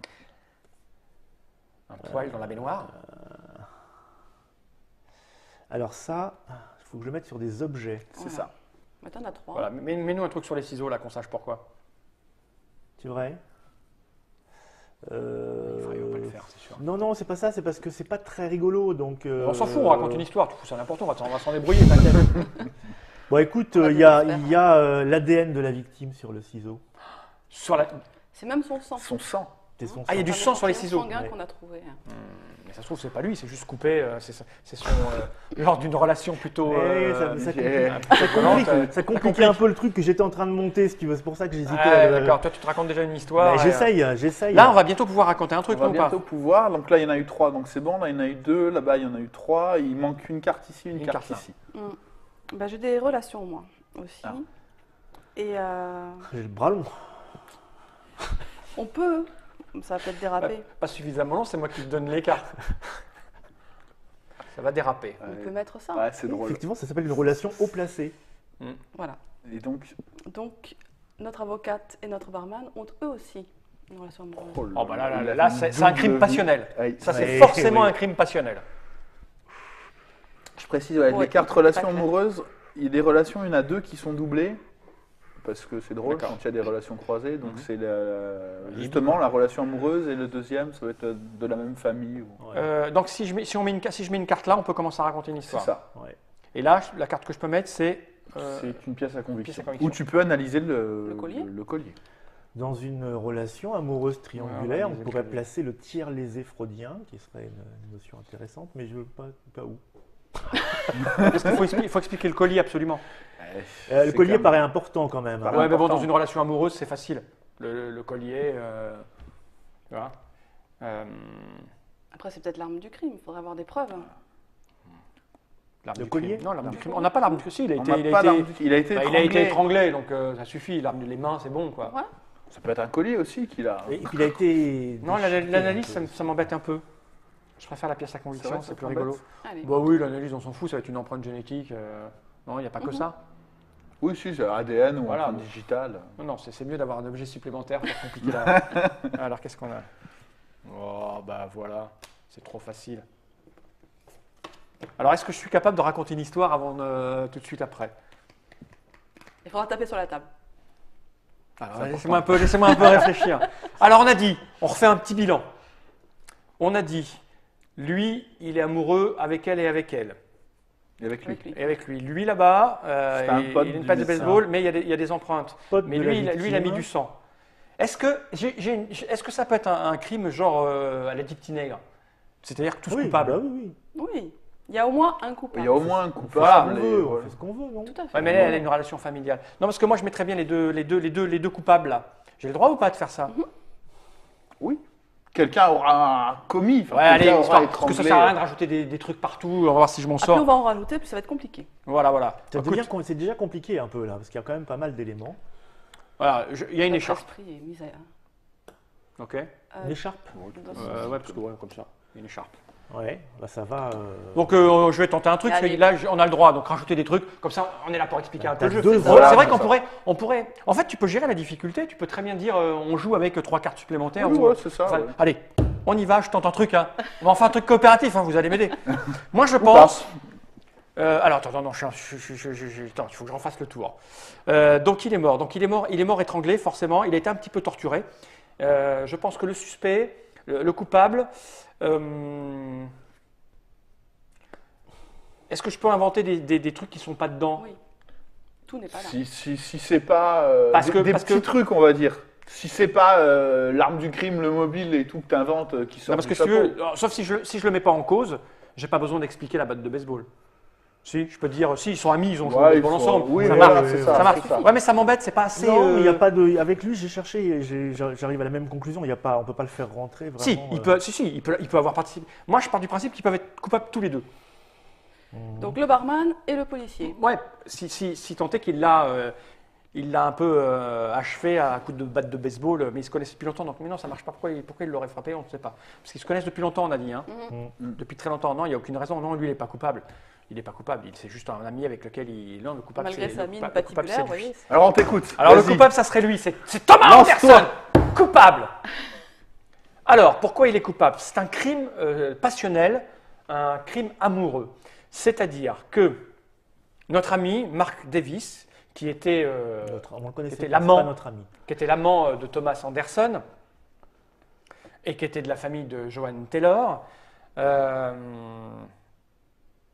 Un poil dans la baignoire. Alors ça, il faut que je le mette sur des objets. C'est Voilà. ça. Mais t'en as 3. Voilà, mets-nous un truc sur les ciseaux, là, qu'on sache pourquoi. C'est vrai Il faudrait pas le faire, c'est sûr. Non, non, c'est pas ça, c'est parce que c'est pas très rigolo. Donc, On s'en fout, on raconte une histoire, tu fous ça n'importe où, on va s'en débrouiller, t'inquiète. Bon, écoute, On a il des y a, experts. il y a l'ADN de la victime sur le ciseau. Sur la... C'est même son sang. Son sang. C'est son Ah, il y a sang. du sang sur les ciseaux. sanguin Ouais. qu'on a trouvé. Mais ça se trouve, c'est pas lui, c'est juste coupé, c'est son... lors d'une relation plutôt... Ouais, ça j'ai- complique, ça complique un peu le truc que j'étais en train de monter, si tu veux. C'est pour ça que j'hésitais. Ouais, d'accord, toi tu te racontes déjà une histoire. Bah, j'essaye. Là, on va bientôt pouvoir raconter un truc, On va non ou pas bientôt pouvoir. Donc là, il y en a eu 3, donc c'est bon. Là, il y en a eu 2. Là-bas, il y en a eu 3. Il manque une carte ici, une Une carte carte là. ici. Bah, j'ai des relations, moi, aussi. Ah. Et J'ai le bras long. on peut, ça va peut-être déraper, Pas suffisamment long, c'est moi qui te donne les cartes. Ça va déraper. on peut mettre ça. Ouais, c'est drôle. Effectivement, ça s'appelle une relation haut placée. Voilà. Et donc, Donc, notre avocate et notre barman ont eux aussi une relation amoureuse. oh là Oh bah là, il a là, une c'est un double crime vie. passionnel. Ouais, Ça, c'est Ouais, forcément oui. un crime passionnel. Je précise, ouais, Ouais, les cartes tout relations à fait. amoureuses, il y a des relations, il y en a 2 qui sont doublées. Parce que c'est drôle D'accord. quand il y a des relations croisées. Donc Mhm. c'est justement la relation amoureuse et le deuxième, ça va être de la même famille. Ouais. Donc si je mets une carte là, on peut commencer à raconter une C'est histoire. ça. Ouais. Et là, la carte que je peux mettre, c'est... C'est une pièce à conviction. pièce à conviction. Où tu peux analyser le collier. le collier. Dans une relation amoureuse triangulaire, Ouais, on on va pourrait analyser le placer le tiers lésé freudien, qui serait une notion intéressante, mais je ne veux pas où. Parce qu'il faut expliquer le collier absolument. Le C'est collier comme- paraît important quand même. Paraît Ouais, mais bon, dans important. une relation amoureuse, c'est facile. Le collier, tu vois. Après, c'est peut-être l'arme du crime. Il faudrait avoir des preuves. L'arme Le du collier crime. Non, l'arme du crime. On n'a pas l'arme du crime. Si, il a On été, n'a il a pas été- l'arme du- il a été bah, il a été étranglé. étranglé, donc ça suffit. Les mains, c'est bon, quoi. Ouais. Ça peut être un collier aussi qu'il a. Et puis il a été. Non, déchiqueté l'analyse, un peu. ça m'embête un peu. Je préfère la pièce à C'est conviction, vrai que c'est ça plus t'embête. rigolo. Allez. Bah oui, l'analyse, on s'en fout, ça va être une empreinte génétique. Non, il n'y a pas que ça. Oui, si, c'est ADN ou Voilà. empreinte digitale. Non, c'est mieux d'avoir un objet supplémentaire pour compliquer la. Alors, qu'est-ce qu'on a? Oh, bah voilà, c'est trop facile. Alors, est-ce que je suis capable de raconter une histoire avant tout de suite après? Il faudra taper sur la table. Alors, laissez-moi un peu réfléchir. Alors, on a dit, on refait un petit bilan. On a dit, lui, il est amoureux avec elle et avec elle. Et avec lui. Avec lui. Et avec lui. Lui, là-bas, C'est un pote il a une du patte de médecin. baseball, mais il y a des empreintes. Pote Mais de la lui, il a mis victime. du sang. Est-ce que, est-ce que ça peut être un crime genre à la Dictinègre? C'est-à-dire tous Oui, coupables? bah oui, oui. Oui. Il y a au moins un Il coupable. y a au moins un On fait coupable. ce qu'on et veut, on voilà. fait ce qu'on veut, non? Tout à fait. Ouais, mais elle a une relation familiale. Non, parce que moi, je mettrais bien les deux coupables là. J'ai le droit ou pas de faire ça? Oui. Quelqu'un aura commis. Enfin, Ouais, allez, quelqu'un histoire, aura parce que ça étranglé. sert à rien de rajouter des trucs partout. On va voir si je m'en Ah, plus on sors. va en rajouter, plus ça va être compliqué. Voilà, voilà. Ça Écoute, devient c'est déjà compliqué un peu là, parce qu'il y a quand même pas mal d'éléments. voilà, il y a une Notre écharpe. esprit est mis Ok. Une écharpe? dans ce- Ouais, parce que ouais, comme ça, il y a une écharpe. Ouais, bah ça va. Donc je vais tenter un truc, Allez. là on a le droit, donc rajouter des trucs, comme ça on est là pour expliquer un peu le T'as jeu. deux C'est heures. vrai qu'on Voilà, pourrait, en fait tu peux gérer la difficulté, tu peux très bien dire on joue avec 3 cartes supplémentaires. Oui, ou- ouais, c'est ça. Enfin, ouais. allez, on y va, je tente un truc. Hein. On va en faire un truc coopératif, hein, vous allez m'aider. Moi je Ou pense... alors attends, non, attends, il faut que j'en fasse le tour. Donc il est mort étranglé forcément, il a été un petit peu torturé. Je pense que le suspect, le coupable... Est-ce que je peux inventer des trucs qui ne sont pas dedans? Oui. Tout n'est pas là. Si c'est pas Parce que- des parce petits que- trucs, on va dire. Si c'est pas l'arme du crime, le mobile et tout que tu inventes qui sort Non, parce du que si tu chapeau. veux, sauf si je le mets pas en cause, j'ai pas besoin d'expliquer la batte de baseball. Si, je peux dire, si, ils sont amis, ils ont joué Ouais, au il baseball faut- ensemble. oui, ça voilà, marche, c'est ça ça, marche. c'est ça. Ouais, mais ça m'embête, c'est pas assez. Non, il y a pas de. Avec lui, j'ai cherché, j'arrive à la même conclusion. Il y a pas, on peut pas le faire rentrer vraiment. Si, il peut avoir participé. Moi, je pars du principe qu'ils peuvent être coupables tous les deux. Donc le barman et le policier. Ouais, si tant est qu'il l'a un peu achevé à coup de batte de baseball, mais ils se connaissent depuis longtemps, donc mais non, ça marche pas. Pourquoi il l'aurait frappé, on ne sait pas. Parce qu'ils se connaissent depuis longtemps, on a dit. Hein. Depuis très longtemps, non, il n'y a aucune raison. Non, lui, il n'est pas coupable. Il n'est pas coupable, c'est juste un ami avec lequel il. Non, le coupable, Malgré c'est sa le mine coupable- le coupable, patibulaire, c'est vous lui. voyez. Alors on t'écoute. Alors le Vas-y. coupable, ça serait lui, c'est Thomas Lance-toi. Anderson, coupable. Alors, pourquoi il est coupable? C'est un crime passionnel, un crime amoureux. C'est-à-dire que notre ami Mark Davis, qui était, On le connaissait C'était pas, c'est l'amant. pas notre ami. qui était l'amant de Thomas Anderson et qui était de la famille de Joanne Taylor,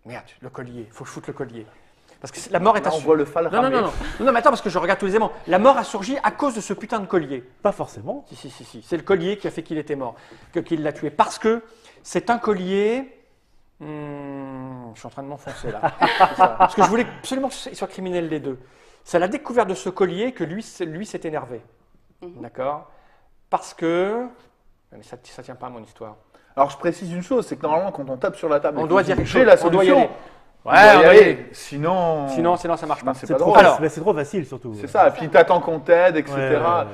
merde, le collier, il faut que je foute le collier. Parce que la mort est Là, on assurée. voit le phal Non, ramé. non, mais attends, parce que je regarde tous les éléments. La mort a surgi à cause de ce putain de collier. Pas forcément. Si. C'est le collier qui a fait qu'il était mort, qu'il l'a tué. Parce que c'est un collier. Je suis en train de m'enfoncer là. C'est ça. Parce que je voulais absolument qu'ils soient criminels les deux. C'est à la découverte de ce collier que lui s'est énervé. D'accord? Parce que. Mais ça ne tient pas à mon histoire. Alors je précise une chose, c'est que normalement quand on tape sur la table, On et doit qu'on dire dit, quelque j'ai chose, la on doit y solution. aller. On doit y on doit y aller. aller. Sinon, Sinon, ça marche pas. Non, c'est C'est pas trop, drôle. Alors- c'est trop facile surtout. c'est ça. Et puis t'attends qu'on t'aide, etc. Ouais, ouais, ouais.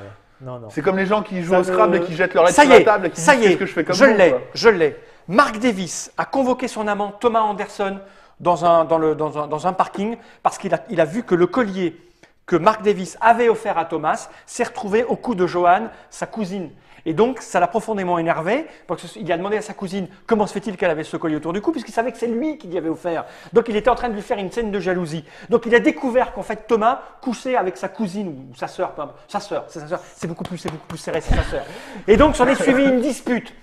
Non, non. C'est comme les gens qui jouent Ça au Scrabble ne- et qui jettent leur aide Ça sur y la est, table et qui ça disent y est, qu'est-ce que je fais comme je vous, l'ai, quoi. je l'ai. Mark Davis a convoqué son amant Thomas Anderson dans un parking parce qu'il a vu que le collier que Mark Davis avait offert à Thomas s'est retrouvé au cou de Joanne, sa cousine. Et donc, ça l'a profondément énervé, parce qu'il a demandé à sa cousine comment se fait-il qu'elle avait ce collier autour du cou, puisqu'il savait que c'est lui qui l'y avait offert. Donc, il était en train de lui faire une scène de jalousie. Donc, il a découvert qu'en fait, Thomas couchait avec sa cousine ou sa sœur, peu importe. Sa sœur, c'est sa sœur, c'est beaucoup plus serré, c'est sa sœur. Et donc, s'en est suivi une dispute.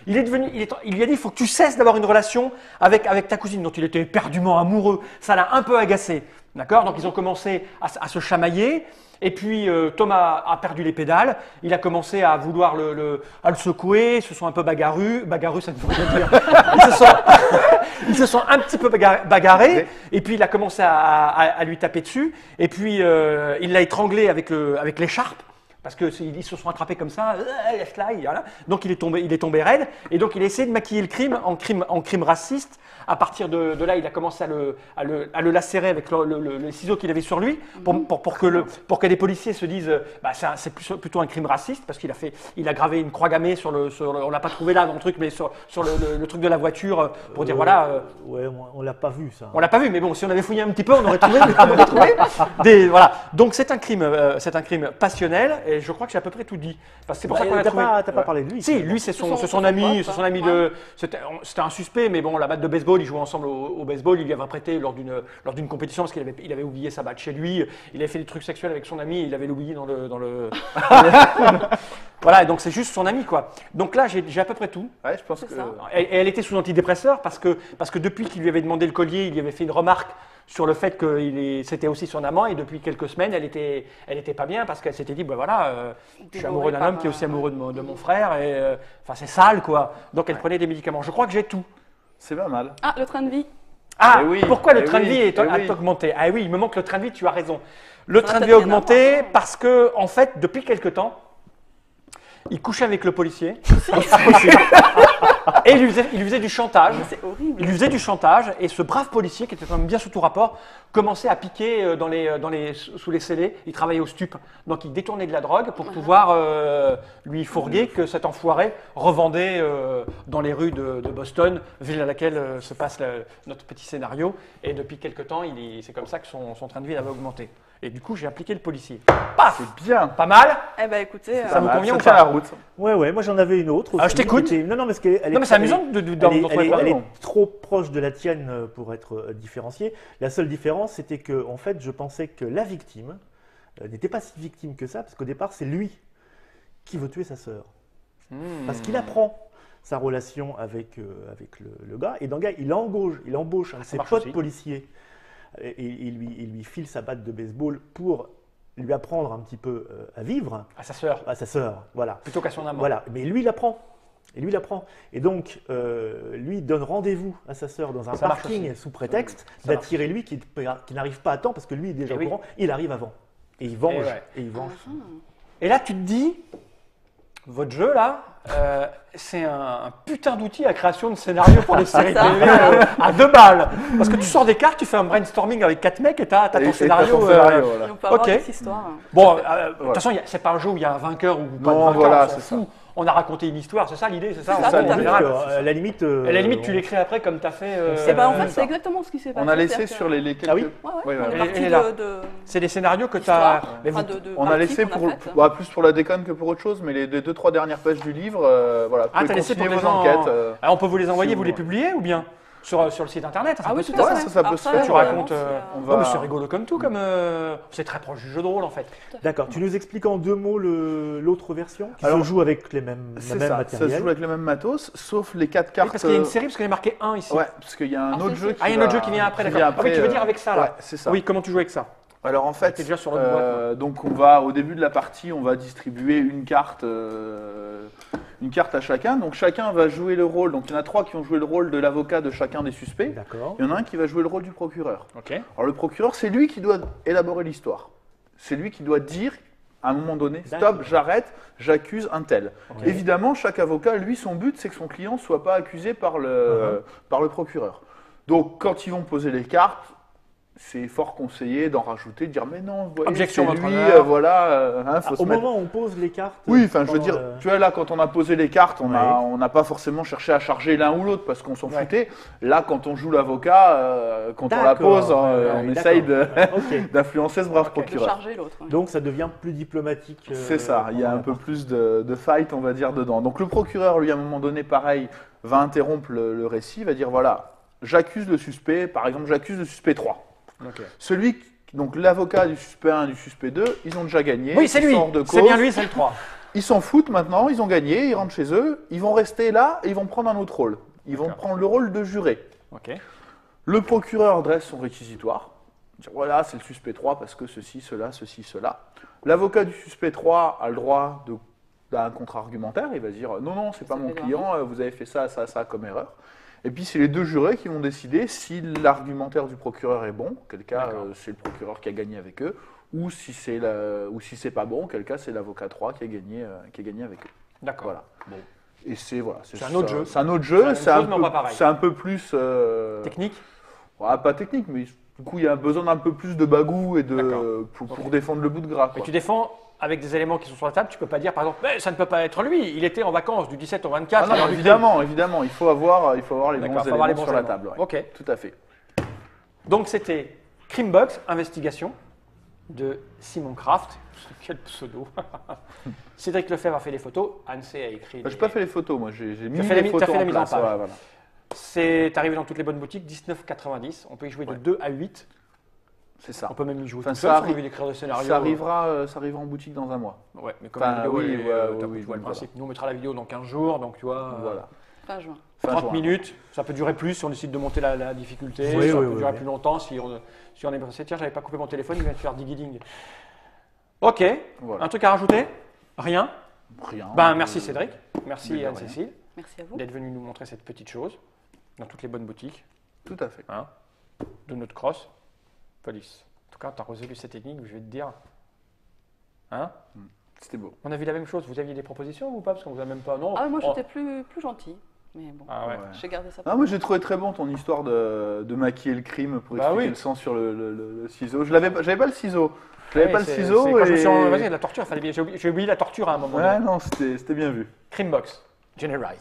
Il lui a dit, il faut que tu cesses d'avoir une relation avec ta cousine, dont il était éperdument amoureux. Ça l'a un peu agacé. D'accord? Donc ils ont commencé à se chamailler. Et puis Thomas a perdu les pédales. Il a commencé à vouloir à le secouer. Ils se sont un peu bagarrus. Bagarrus, ça ne veut rien dire. Ils se sont un petit peu bagarrés. Et puis il a commencé à lui taper dessus. Et puis il l'a étranglé avec l'écharpe. Parce qu'ils se sont attrapés comme ça, voilà. Donc il est tombé raide, et donc il a essayé de maquiller le crime en crime raciste. À partir de là, il a commencé à le lacérer avec le ciseau qu'il avait sur lui, pour que les policiers se disent, c'est plutôt un crime raciste, parce il a gravé une croix gammée on l'a pas trouvé là dans le truc, mais sur le truc de la voiture, pour dire voilà. Ouais, on l'a pas vu ça. On l'a pas vu, mais bon, si on avait fouillé un petit peu, on aurait trouvé. Voilà. Donc c'est un crime passionnel. Et je crois que j'ai à peu près tout dit. Parce que c'est pour ça qu'on a trouvé. T'as pas parlé de lui. Si, lui c'est son ami, c'était un suspect, mais bon, la batte de baseball, ils jouaient ensemble au baseball. Il lui avait prêté lors d'une compétition parce qu'il avait oublié sa batte chez lui. Il avait fait des trucs sexuels avec son ami, il avait oublié dans le. Voilà, donc c'est juste son ami, quoi. Donc là, j'ai à peu près tout. Ouais, je pense que. Et elle était sous antidépresseur parce que depuis qu'il lui avait demandé le collier, il lui avait fait une remarque sur le fait que c'était aussi son amant, et depuis quelques semaines, elle était pas bien parce qu'elle s'était dit, je suis amoureux d'un homme qui est aussi amoureux de mon frère, et c'est sale, quoi. Donc elle prenait des médicaments. Je crois que j'ai tout. C'est pas mal. Ah, le train de vie. Ah, Eh oui, pourquoi le eh train de oui, vie eh oui. a augmenté? Ah oui, il me manque le train de vie, tu as raison. Le Ça train de n'a vie a rien à augmenté voir. parce que, en fait, depuis quelque temps, il couchait avec le policier. Et il lui faisait du chantage. C'est horrible. Il lui faisait du chantage, et ce brave policier, qui était quand même bien sous tout rapport, commençait à piquer sous les scellés. Il travaillait au stup. Donc il détournait de la drogue pour pouvoir lui fourguer que cet enfoiré revendait dans les rues de Boston, ville à laquelle se passe notre petit scénario. Et depuis quelque temps, c'est comme ça que son train de vie avait augmenté. Et du coup, j'ai appliqué le policier. Paf! C'est bien. Pas mal? Eh ben écoutez, Ça vous convient ou tient pas? la route. Ouais, moi j'en avais une autre. Ah, aussi, je t'écoute. qui était- Non, mais parce qu'elle Non, mais c'est amusant d'en trouver elle plein. est trop proche de la tienne pour être différenciée. La seule différence, c'était que, en fait, je pensais que la victime n'était pas si victime que ça, parce qu'au départ, c'est lui qui veut tuer sa sœur. Parce qu'il apprend sa relation avec le gars, et dans le gars, il embauche un de ses marche potes aussi. policiers, et il lui file sa batte de baseball pour lui apprendre un petit peu à vivre, À sa sœur, à sa sœur, voilà. plutôt qu'à son amant. Voilà, mais lui, il apprend. Et donc, lui donne rendez-vous à sa sœur dans un Ça marche parking aussi. sous prétexte Ça marche. d'attirer lui qui n'arrive pas à temps parce que lui est déjà Eh au oui. courant. Il arrive avant. Et il venge. ouais. Et il venge. Et là, tu te dis, votre jeu, là, c'est un putain d'outil à création de scénario pour des séries Ça. télé à 2 balles. Parce que tu sors des cartes, tu fais un brainstorming avec 4 mecs et t'as ton Et scénario. t'as ton scénario, voilà. on peut avoir ok. des histoires. Bon, de toute façon, c'est pas un jeu où il y a un vainqueur ou pas Non, de vainqueur, voilà, on s'en c'est fout. On a raconté une histoire, c'est ça l'idée, c'est ça, C'est en ça, fait, tout à en fait. général. À la limite, À la limite, tu l'écris après comme tu as fait. Eh ben, en fait, ça. c'est exactement ce qui s'est passé. On a laissé c'est-à-dire sur que- les quelques. Ah oui Ouais, Ouais, on ouais. est parti Et là. de C'est des scénarios que tu as. histoire, enfin, de On a parties laissé qu'on pour faites. plus pour la déconne que pour autre chose, mais les 2-3 dernières pages du livre, voilà. Vous Ah, pouvez t'as laissé pour continuer des vos gens. enquêtes. On peut vous les envoyer, si vous vous les voulez. publier ou bien sur le site internet, ça Ah peut oui, se tout à faire. fait. ça peut se faire. Tu racontes, On Non, mais va- c'est rigolo comme tout, comme c'est très proche du jeu de rôle en fait. D'accord. Tu nous expliques en 2 mots l'autre version qui Alors, se joue avec le même C'est ça, ça matériel. se joue avec le même matos, sauf les 4 Oui, cartes. parce qu'il y a une série, parce qu'il y a marqué 1 ici. Ouais, parce qu'il y a un Ah, autre c'est jeu ça. qui Ah, il y a un autre jeu qui vient après, d'accord. Ah oui, tu veux dire avec ça là. Ouais, c'est ça. Oui, comment tu joues avec ça? Alors en fait, T'es déjà sur l'autre boîte, donc on va au début de la partie, on va distribuer une carte à chacun. Donc chacun va jouer le rôle. Donc il y en a 3 qui vont jouer le rôle de l'avocat de chacun des suspects. D'accord. Il y en a un qui va jouer le rôle du procureur. Ok. Alors le procureur, c'est lui qui doit élaborer l'histoire. C'est lui qui doit dire à un moment donné, D'accord. stop, j'arrête, j'accuse un tel. Ok. Évidemment, chaque avocat, lui, son but, c'est que son client ne soit pas accusé par le procureur. Donc quand ils vont poser les cartes, c'est fort conseillé d'en rajouter, de dire mais non, vous voyez, Objection, c'est votre lui, honneur. voilà, faut se Au mettre- moment où on pose les cartes. Oui, enfin, je veux pendant dire, le- tu vois, là, quand on a posé les cartes, Ouais. on n'a pas forcément cherché à charger l'un ou l'autre parce qu'on s'en Ouais. foutait. Là, quand on joue l'avocat, quand on la D'accord, pose, ouais, on ouais, essaye d'accord. Ok. d'influencer ce brave Ok. de procureur. charger l'autre. ouais. Donc ça devient plus diplomatique. C'est ça, il y a pendant un la peu partie. plus de fight, on va dire, dedans. Donc le procureur, lui, à un moment donné, pareil, va interrompre le récit, va dire, voilà, j'accuse le suspect, par exemple, j'accuse le suspect 3. Ok. Donc l'avocat du suspect 1 et du suspect 2, ils ont déjà gagné. Oui, c'est ils lui. sont hors de C'est cause. bien lui, c'est le 3. Ils s'en foutent maintenant, ils ont gagné, ils rentrent chez eux, ils vont rester là et ils vont prendre un autre rôle. Ils vont D'accord. prendre le rôle de juré. Ok. Le procureur dresse son réquisitoire. Dire, voilà, c'est le suspect 3 parce que ceci, cela, ceci, cela. L'avocat du suspect 3 a le droit d'un contre-argumentaire. Il va dire non, non, c'est pas mon client, vous avez fait ça, ça, ça comme erreur. Et puis c'est les deux jurés qui vont décider si l'argumentaire du procureur est bon, quel cas c'est le procureur qui a gagné avec eux, ou si c'est pas bon, quel cas c'est l'avocat 3 qui a gagné avec eux. D'accord. Voilà. Bon. Et c'est un autre jeu. C'est un autre jeu, C'est un peu plus technique. Pas technique, mais du coup il y a besoin d'un peu plus de bagou et pour défendre le bout de gras. Mais Quoi. tu défends avec des éléments qui sont sur la table, tu peux pas dire par exemple, mais ça ne peut pas être lui, il était en vacances du 17 au 24. Ah non, évidemment, il faut avoir les bons faut avoir les éléments bons sur la éléments. table. Ouais. Ok. Tout à fait. Donc c'était Crimebox, investigation de Simon Kraft. Quel pseudo. Cédric Lefebvre a fait les photos, Ansé a écrit. J'ai pas fait les photos, moi j'ai mis fait les photos la en mise en place. page. Ouais, voilà. C'est arrivé dans toutes les bonnes boutiques, 19,90. On peut y jouer de 2 à 8. C'est ça. On peut même y jouer Enfin, tout ça seul si on arrive- a envie d'écrire des scénarios. Ça arrivera en boutique dans un mois. Ouais, mais comme Enfin, la vidéo, oui, tu oui, vois le donc principe. Nous, on mettra la vidéo dans 15 jours, donc tu vois. Voilà. Fin juin. Fin 30 juin. minutes, ça peut durer plus si on décide de monter la difficulté, Oui, ça oui, peut oui, durer oui. plus longtemps si on est passé. Tiens, j'avais pas coupé mon téléphone, il vient de faire ding. Ok, Voilà. un truc à rajouter? Rien? Rien. Merci Cédric, merci Mais de Anne-Cécile Merci à vous. d'être venu nous montrer cette petite chose dans toutes les bonnes boutiques Tout à fait. de notre cross police. En tout cas, tu as résolu cette énigme, je vais te dire. C'était beau. On a vu la même chose, vous aviez des propositions ou pas? Parce qu'on vous a même pas. Non. Ah, moi Oh. j'étais plus gentil. Mais bon, Ah ouais. Ouais. j'ai gardé ça. Ah, moi j'ai trouvé très bon ton histoire de maquiller le crime pour Bah expliquer oui. le sang sur le ciseau. J'avais pas le ciseau. J'avais Ouais, pas le c'est- ciseau. c'est quand je me et- suis en- vas-y, la torture, fallait bien. J'ai oublié la torture à un moment Ouais, donné. non, c'était bien vu. Crimebox, Generai.